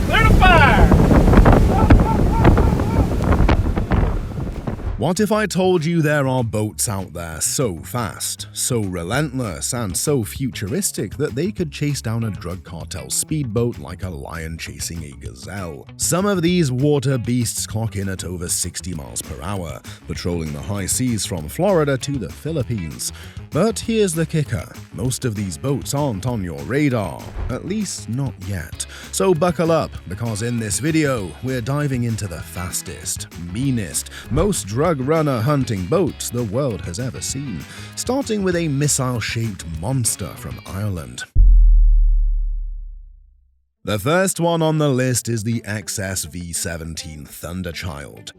Clear to fire! What if I told you there are boats out there so fast, so relentless, and so futuristic that they could chase down a drug cartel speedboat like a lion chasing a gazelle? Some of these water beasts clock in at over 60 miles per hour, patrolling the high seas from Florida to the Philippines. But here's the kicker: most of these boats aren't on your radar, at least not yet. So buckle up, because in this video, we're diving into the fastest, meanest, most drug runner hunting boats the world has ever seen, starting with a missile-shaped monster from Ireland. The first one on the list is the XSV17 Thunderchild.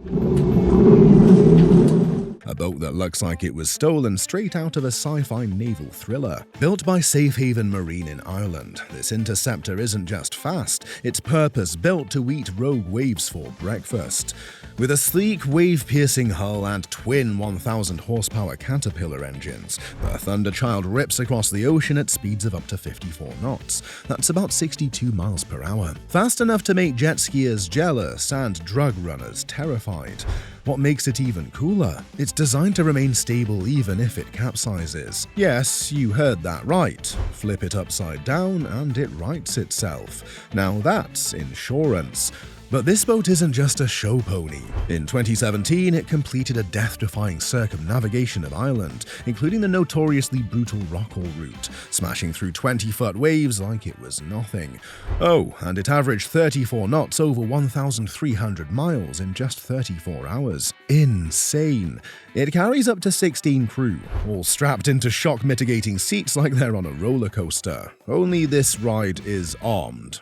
A boat that looks like it was stolen straight out of a sci-fi naval thriller. Built by Safe Haven Marine in Ireland, this interceptor isn't just fast, it's purpose-built to eat rogue waves for breakfast. With a sleek, wave-piercing hull and twin 1,000 horsepower Caterpillar engines, the Thunderchild rips across the ocean at speeds of up to 54 knots. That's about 62 miles per hour. Fast enough to make jet skiers jealous and drug runners terrified. What makes it even cooler? It's designed to remain stable even if it capsizes. Yes, you heard that right. Flip it upside down and it rights itself. Now that's insurance. But this boat isn't just a show pony. In 2017, it completed a death-defying circumnavigation of Ireland, including the notoriously brutal Rockall route, smashing through 20-foot waves like it was nothing. Oh, and it averaged 34 knots over 1,300 miles in just 34 hours. Insane. It carries up to 16 crew, all strapped into shock-mitigating seats like they're on a roller coaster. Only this ride is armored,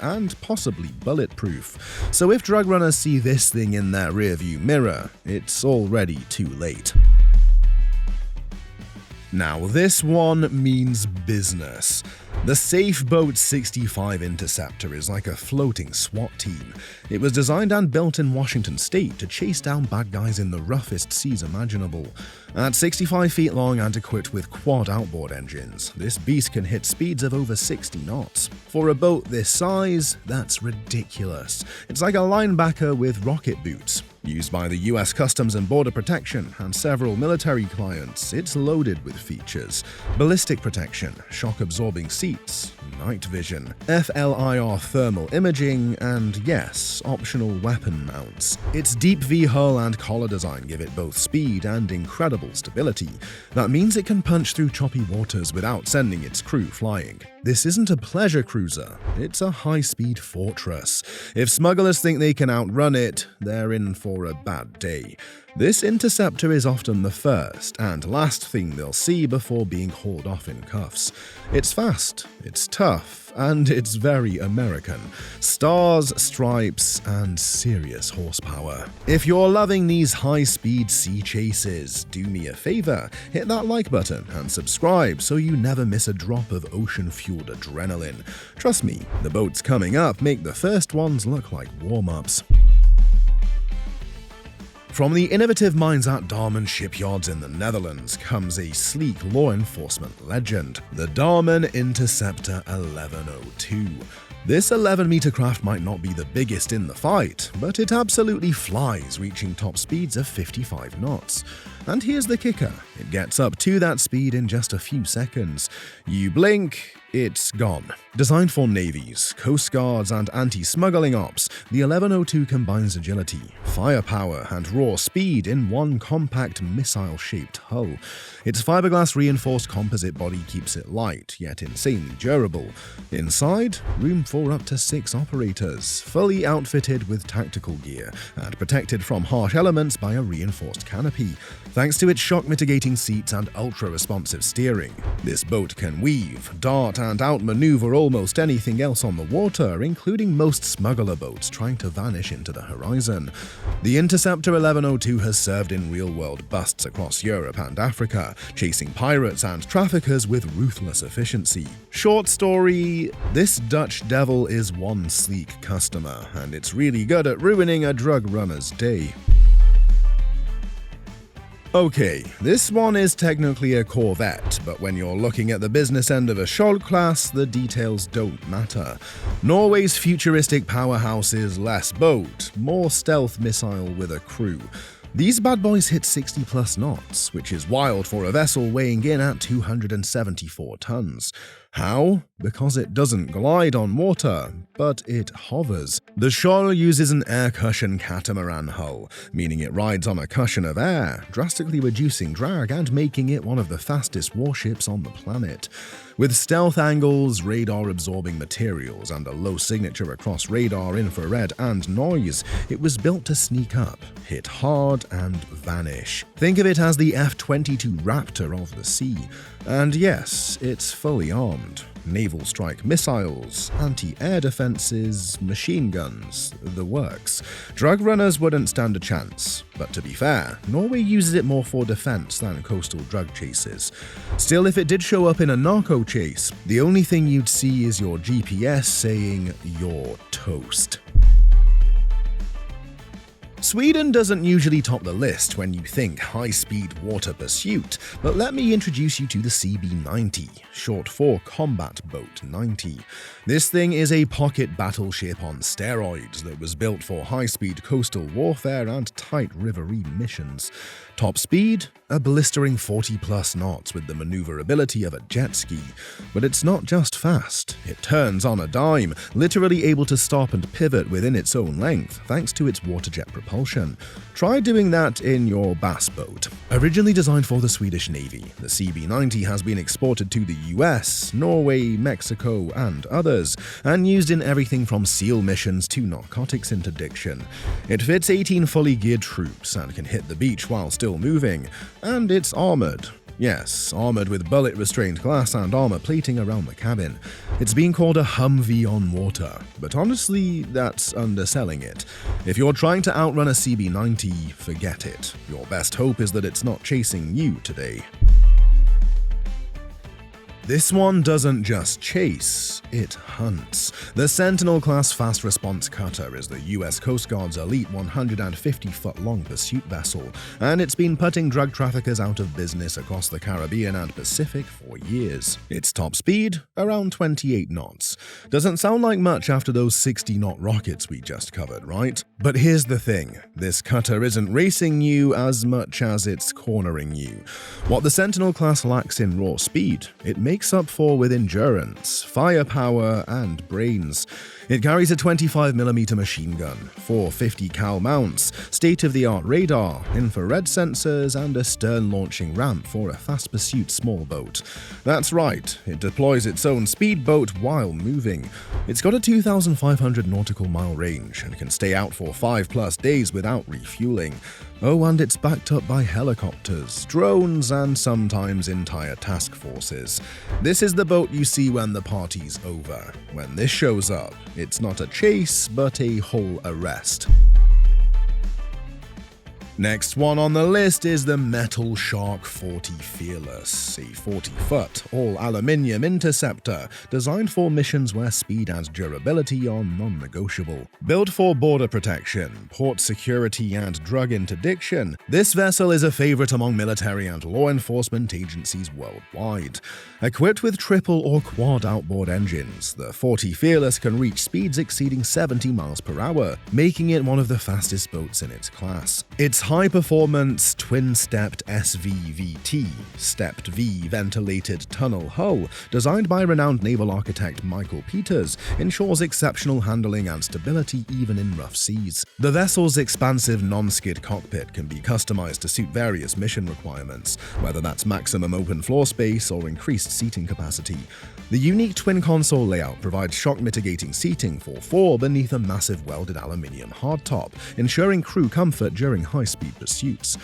and possibly bulletproof. So if drug runners see this thing in their rearview mirror, it's already too late. Now this one means business. The Safeboat 65 Interceptor is like a floating SWAT team. It was designed and built in Washington state to chase down bad guys in the roughest seas imaginable. At 65 feet long and equipped with quad outboard engines, this beast can hit speeds of over 60 knots. For a boat this size, that's ridiculous. It's like a linebacker with rocket boots. Used by the US Customs and Border Protection and several military clients, it's loaded with features: ballistic protection, shock-absorbing seats, night vision, FLIR thermal imaging, and yes, optional weapon mounts. Its deep V-hull and collar design give it both speed and incredible stability. That means it can punch through choppy waters without sending its crew flying. This isn't a pleasure cruiser, it's a high-speed fortress. If smugglers think they can outrun it, they're in for a bad day. This interceptor is often the first and last thing they'll see before being hauled off in cuffs. It's fast, it's tough, and it's very American. Stars, stripes, and serious horsepower. If you're loving these high-speed sea chases, do me a favor, hit that like button and subscribe so you never miss a drop of ocean-fueled adrenaline. Trust me, the boats coming up make the first ones look like warm-ups. From the innovative minds at Darman shipyards in the Netherlands comes a sleek law enforcement legend, the Darman Interceptor 1102. This 11-meter craft might not be the biggest in the fight, but it absolutely flies, reaching top speeds of 55 knots. And here's the kicker, it gets up to that speed in just a few seconds. You blink, it's gone. Designed for navies, coast guards, and anti-smuggling ops, the 1102 combines agility, firepower, and raw speed in one compact missile-shaped hull. Its fiberglass-reinforced composite body keeps it light, yet insanely durable. Inside, room for up to 6 operators, fully outfitted with tactical gear, and protected from harsh elements by a reinforced canopy. Thanks to its shock-mitigating seats and ultra-responsive steering, this boat can weave, dart, and outmaneuver almost anything else on the water, including most smuggler boats trying to vanish into the horizon. The Interceptor 1102 has served in real-world busts across Europe and Africa, chasing pirates and traffickers with ruthless efficiency. Short story, this Dutch devil is one sleek customer, and it's really good at ruining a drug runner's day. Okay, this one is technically a Corvette, but when you're looking at the business end of a Skjold-Class, the details don't matter. Norway's futuristic powerhouse is less boat, more stealth missile with a crew. These bad boys hit 60 plus knots, which is wild for a vessel weighing in at 274 tons. How? Because it doesn't glide on water, but it hovers. The Skjold uses an air cushion catamaran hull, meaning it rides on a cushion of air, drastically reducing drag and making it one of the fastest warships on the planet. With stealth angles, radar-absorbing materials, and a low signature across radar, infrared, and noise, it was built to sneak up, hit hard, and vanish. Think of it as the F-22 Raptor of the sea. And yes, it's fully armed. Naval strike missiles, anti-air defenses, machine guns, the works. Drug runners wouldn't stand a chance, but to be fair, Norway uses it more for defense than coastal drug chases. Still, if it did show up in a narco chase, the only thing you'd see is your GPS saying you're toast. Sweden doesn't usually top the list when you think high-speed water pursuit, but let me introduce you to the CB90, short for Combat Boat 90. This thing is a pocket battleship on steroids that was built for high-speed coastal warfare and tight riverine missions. Top speed? A blistering 40-plus knots with the maneuverability of a jet ski. But it's not just fast, it turns on a dime, literally able to stop and pivot within its own length thanks to its water jet propulsion. Try doing that in your bass boat. Originally designed for the Swedish Navy, the CB90 has been exported to the US, Norway, Mexico, and others, and used in everything from SEAL missions to narcotics interdiction. It fits 18 fully geared troops and can hit the beach while still moving, and it's armored. Yes, armored with bullet-restrained glass and armor plating around the cabin. It's been called a Humvee on water, but honestly, that's underselling it. If you're trying to outrun a CB90, forget it. Your best hope is that it's not chasing you today. This one doesn't just chase, it hunts. The Sentinel-class fast response cutter is the US Coast Guard's elite 150-foot-long pursuit vessel, and it's been putting drug traffickers out of business across the Caribbean and Pacific for years. Its top speed? Around 28 knots. Doesn't sound like much after those 60-knot rockets we just covered, right? But here's the thing, this cutter isn't racing you as much as it's cornering you. What the Sentinel-class lacks in raw speed, it makes up for with endurance, firepower, and brains. It carries a 25mm machine gun, 4 50 cal mounts, state-of-the-art radar, infrared sensors, and a stern-launching ramp for a fast pursuit small boat. That's right, it deploys its own speedboat while moving. It's got a 2,500 nautical mile range and can stay out for 5+ days without refueling. Oh, and it's backed up by helicopters, drones, and sometimes entire task forces. This is the boat you see when the party's over. When this shows up, it's not a chase, but a whole arrest. Next one on the list is the Metal Shark 40 Fearless, a 40-foot, all-aluminium interceptor designed for missions where speed and durability are non-negotiable. Built for border protection, port security, and drug interdiction, this vessel is a favorite among military and law enforcement agencies worldwide. Equipped with triple or quad outboard engines, the 40 Fearless can reach speeds exceeding 70 miles per hour, making it one of the fastest boats in its class. Its high-performance, twin-stepped SVVT, stepped V ventilated tunnel hull, designed by renowned naval architect Michael Peters, ensures exceptional handling and stability even in rough seas. The vessel's expansive non-skid cockpit can be customized to suit various mission requirements, whether that's maximum open floor space or increased seating capacity. The unique twin console layout provides shock-mitigating seating for 4 beneath a massive welded aluminium hardtop, ensuring crew comfort during high-speed pursuits.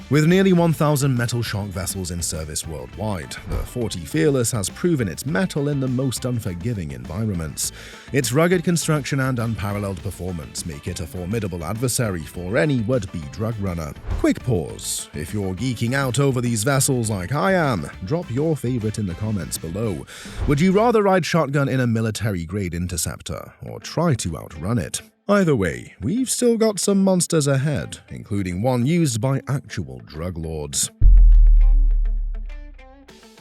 With nearly 1,000 Metal Shark vessels in service worldwide, the 40 Fearless has proven its mettle in the most unforgiving environments. Its rugged construction and unparalleled performance make it a formidable adversary for any would-be drug runner. Quick pause. If you're geeking out over these vessels like I am, drop your favorite in the comments below. Would you rather ride shotgun in a military-grade interceptor, or try to outrun it? Either way, we've still got some monsters ahead, including one used by actual drug lords.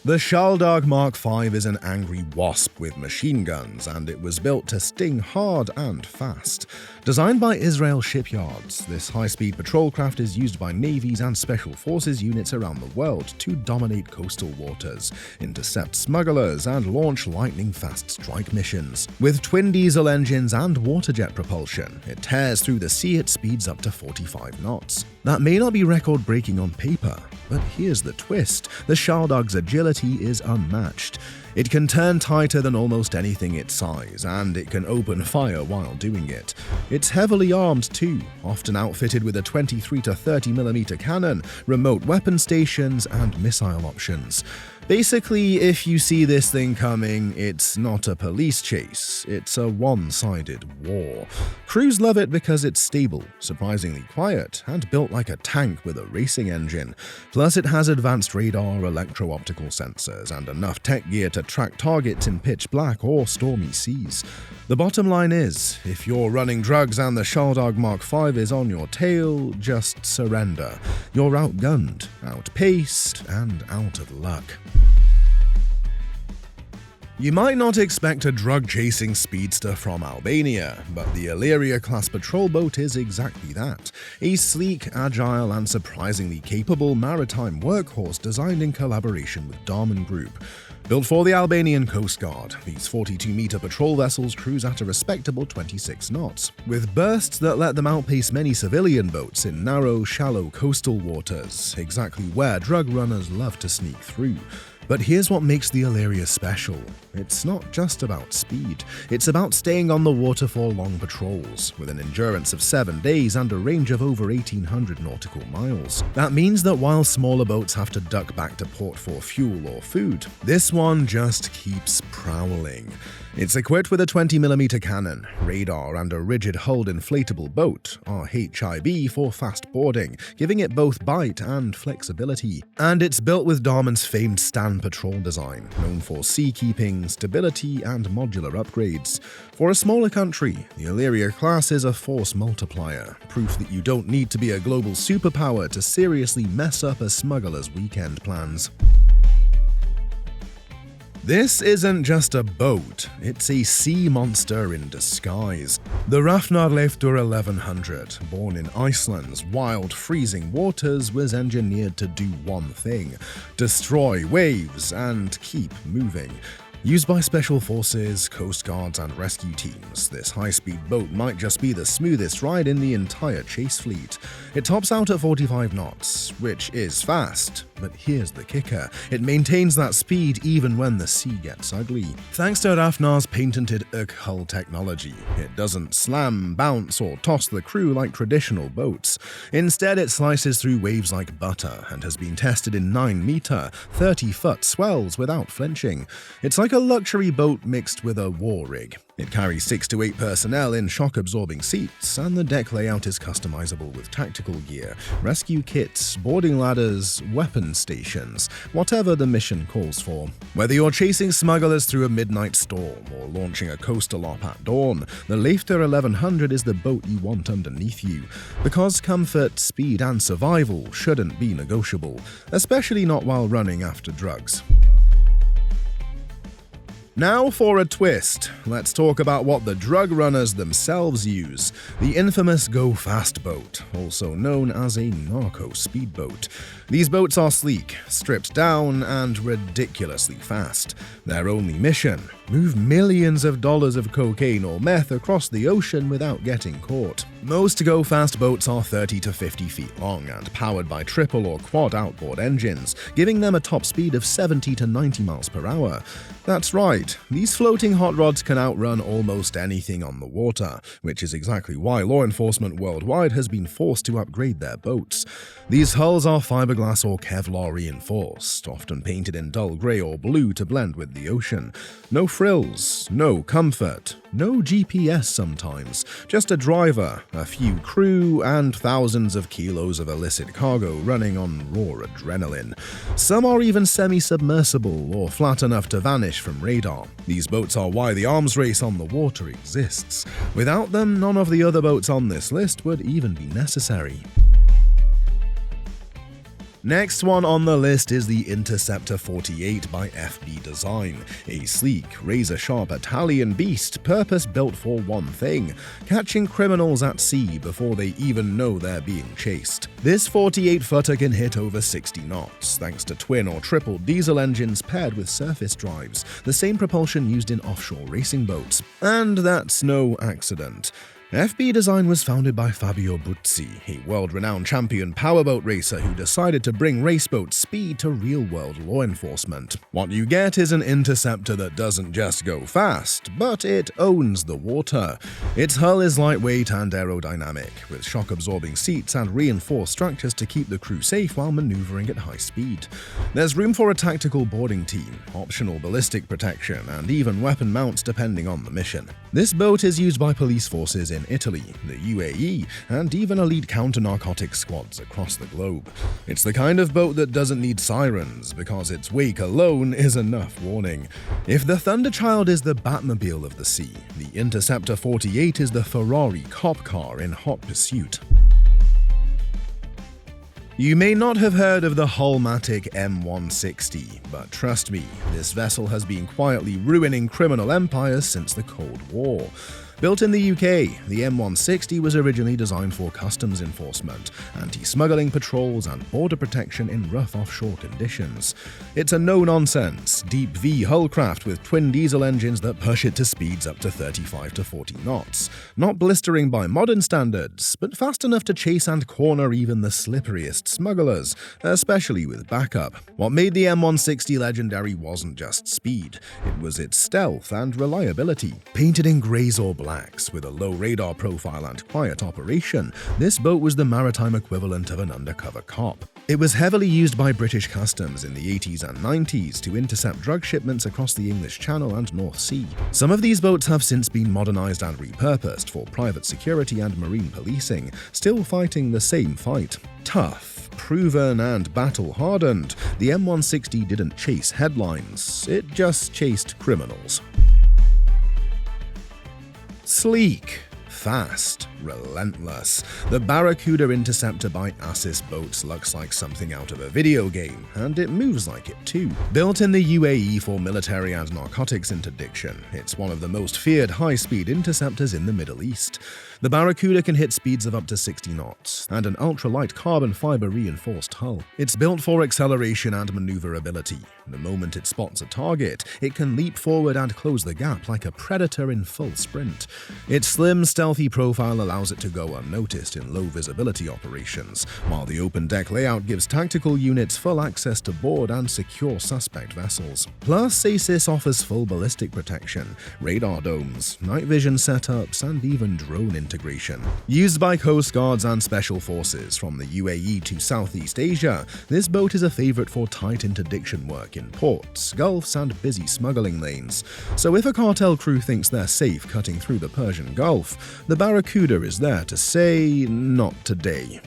The Shardog Mark V is an angry wasp with machine guns, and it was built to sting hard and fast. Designed by Israel shipyards, this high-speed patrol craft is used by navies and special forces units around the world to dominate coastal waters, intercept smugglers, and launch lightning-fast strike missions. With twin diesel engines and water jet propulsion, it tears through the sea at speeds up to 45 knots. That may not be record-breaking on paper, but here's the twist: the Shardog's agility is unmatched. It can turn tighter than almost anything its size, and it can open fire while doing it. It's heavily armed too, often outfitted with a 23 to 30mm cannon, remote weapon stations, and missile options. Basically, if you see this thing coming, it's not a police chase, it's a one-sided war. Crews love it because it's stable, surprisingly quiet, and built like a tank with a racing engine. Plus it has advanced radar, electro-optical sensors, and enough tech gear to track targets in pitch black or stormy seas. The bottom line is, if you're running drugs and the Shardog Mark V is on your tail, just surrender. You're outgunned, outpaced, and out of luck. You might not expect a drug-chasing speedster from Albania, but the Yria-class patrol boat is exactly that. A sleek, agile, and surprisingly capable maritime workhorse designed in collaboration with Darman Group. Built for the Albanian Coast Guard, these 42-meter patrol vessels cruise at a respectable 26 knots, with bursts that let them outpace many civilian boats in narrow, shallow coastal waters, exactly where drug runners love to sneak through. But here's what makes the Yria special. It's not just about speed, it's about staying on the water for long patrols, with an endurance of 7 days and a range of over 1,800 nautical miles. That means that while smaller boats have to duck back to port for fuel or food, this one just keeps prowling. It's equipped with a 20mm cannon, radar, and a rigid-hulled inflatable boat, RHIB, for fast boarding, giving it both bite and flexibility. And it's built with Darman's famed Stan patrol design, known for seakeeping, stability, and modular upgrades. For a smaller country, the Yria class is a force multiplier, proof that you don't need to be a global superpower to seriously mess up a smuggler's weekend plans. This isn't just a boat, it's a sea monster in disguise. The Rafnar 1100, born in Iceland's wild, freezing waters, was engineered to do one thing: destroy waves and keep moving. Used by special forces, coast guards, and rescue teams, this high-speed boat might just be the smoothest ride in the entire chase fleet. It tops out at 45 knots, which is fast, but here's the kicker: it maintains that speed even when the sea gets ugly. Thanks to Rafnar's patented hull technology, it doesn't slam, bounce, or toss the crew like traditional boats. Instead, it slices through waves like butter and has been tested in 9-meter, 30-foot swells without flinching. It's like a luxury boat mixed with a war rig. It carries 6 to 8 personnel in shock-absorbing seats, and the deck layout is customizable with tactical gear, rescue kits, boarding ladders, weapon stations, whatever the mission calls for. Whether you're chasing smugglers through a midnight storm or launching a coastal op at dawn, the Leifter 1100 is the boat you want underneath you, because comfort, speed, and survival shouldn't be negotiable, especially not while running after drugs. Now for a twist. Let's talk about what the drug runners themselves use: the infamous Go Fast boat, also known as a narco speedboat. These boats are sleek, stripped down, and ridiculously fast. Their only mission: move millions of dollars of cocaine or meth across the ocean without getting caught. Most Go Fast boats are 30 to 50 feet long and powered by triple or quad outboard engines, giving them a top speed of 70 to 90 miles per hour. That's right, these floating hot rods can outrun almost anything on the water, which is exactly why law enforcement worldwide has been forced to upgrade their boats. These hulls are fiberglass or Kevlar reinforced, often painted in dull grey or blue to blend with the ocean. No frills, no comfort, no GPS sometimes, just a driver, a few crew, and thousands of kilos of illicit cargo running on raw adrenaline. Some are even semi-submersible or flat enough to vanish from radar. These boats are why the arms race on the water exists. Without them, none of the other boats on this list would even be necessary. Next one on the list is the Interceptor 48 by FB Design, a sleek, razor-sharp Italian beast purpose-built for one thing: catching criminals at sea before they even know they're being chased. This 48-footer can hit over 60 knots, thanks to twin or triple diesel engines paired with surface drives, the same propulsion used in offshore racing boats. And that's no accident. FB Design was founded by Fabio Buzzi, a world-renowned champion powerboat racer who decided to bring raceboat speed to real-world law enforcement. What you get is an interceptor that doesn't just go fast, but it owns the water. Its hull is lightweight and aerodynamic, with shock-absorbing seats and reinforced structures to keep the crew safe while maneuvering at high speed. There's room for a tactical boarding team, optional ballistic protection, and even weapon mounts depending on the mission. This boat is used by police forces in Italy, the UAE, and even elite counter-narcotics squads across the globe. It's the kind of boat that doesn't need sirens, because its wake alone is enough warning. If the Thunderchild is the Batmobile of the sea, the Interceptor 48 is the Ferrari cop car in hot pursuit. You may not have heard of the Hullmatic M160, but trust me, this vessel has been quietly ruining criminal empires since the Cold War. Built in the UK, the M160 was originally designed for customs enforcement, anti-smuggling patrols, and border protection in rough offshore conditions. It's a no-nonsense, deep V hullcraft with twin diesel engines that push it to speeds up to 35 to 40 knots. Not blistering by modern standards, but fast enough to chase and corner even the slipperiest smugglers, especially with backup. What made the M160 legendary wasn't just speed, it was its stealth and reliability. Painted in greys or blacks, with a low radar profile and quiet operation, this boat was the maritime equivalent of an undercover cop. It was heavily used by British customs in the 80s and 90s to intercept drug shipments across the English Channel and North Sea. Some of these boats have since been modernized and repurposed for private security and marine policing, still fighting the same fight. Tough, proven, and battle-hardened, the M160 didn't chase headlines, it just chased criminals. Sleek, fast, relentless. The Barracuda Interceptor by Asis Boats looks like something out of a video game, and it moves like it too. Built in the UAE for military and narcotics interdiction, it's one of the most feared high-speed interceptors in the Middle East. The Barracuda can hit speeds of up to 60 knots, and an ultralight carbon fiber reinforced hull. It's built for acceleration and maneuverability. The moment it spots a target, it can leap forward and close the gap like a predator in full sprint. Its slim, stealthy profile allows it to go unnoticed in low-visibility operations, while the open deck layout gives tactical units full access to board and secure suspect vessels. Plus, Asis offers full ballistic protection, radar domes, night vision setups, and even drone integration. Used by Coast Guards and Special Forces from the UAE to Southeast Asia, this boat is a favorite for tight interdiction work in ports, gulfs, and busy smuggling lanes. So if a cartel crew thinks they're safe cutting through the Persian Gulf, the Barracuda is there to say, not today.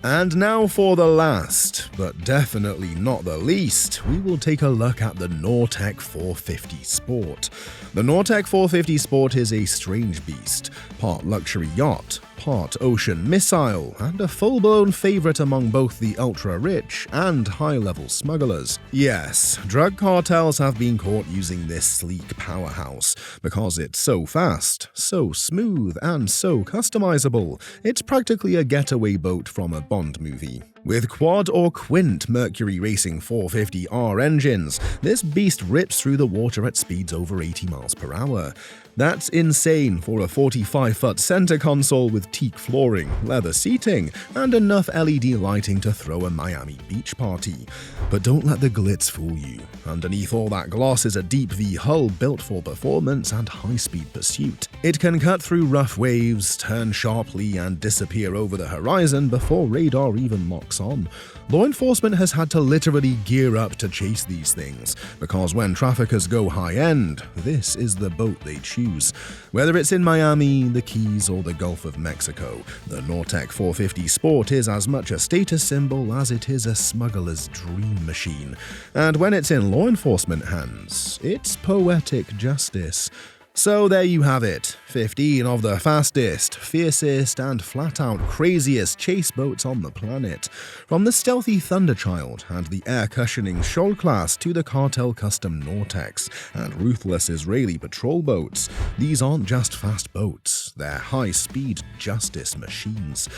And now for the last, but definitely not the least, we will take a look at the Nortech 450 Sport. The Nortech 450 Sport is a strange beast, part luxury yacht, part ocean missile, and a full-blown favorite among both the ultra-rich and high-level smugglers. Yes, drug cartels have been caught using this sleek powerhouse, because it's so fast, so smooth, and so customizable. It's practically a getaway boat from a Bond movie. With quad or quint Mercury Racing 450R engines, this beast rips through the water at speeds over 80 miles per hour. That's insane for a 45-foot center console with teak flooring, leather seating, and enough LED lighting to throw a Miami beach party. But don't let the glitz fool you. Underneath all that gloss is a deep V hull built for performance and high-speed pursuit. It can cut through rough waves, turn sharply, and disappear over the horizon before radar even locks on. Law enforcement has had to literally gear up to chase these things, because when traffickers go high-end, this is the boat they choose. choose. Whether it's in Miami, the Keys, or the Gulf of Mexico, the Nortech 450 Sport is as much a status symbol as it is a smuggler's dream machine. And when it's in law enforcement hands, it's poetic justice. So there you have it, 15 of the fastest, fiercest, and flat-out craziest chase boats on the planet. From the stealthy Thunderchild and the air-cushioning Skjold-Class to the cartel custom Nortechs and ruthless Israeli patrol boats, these aren't just fast boats, they're high-speed justice machines.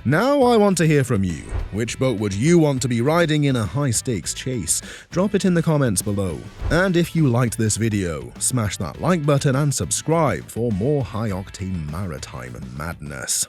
Now I want to hear from you. Which boat would you want to be riding in a high-stakes chase? Drop it in the comments below. And if you liked this video, smash that like button and subscribe for more high-octane maritime madness.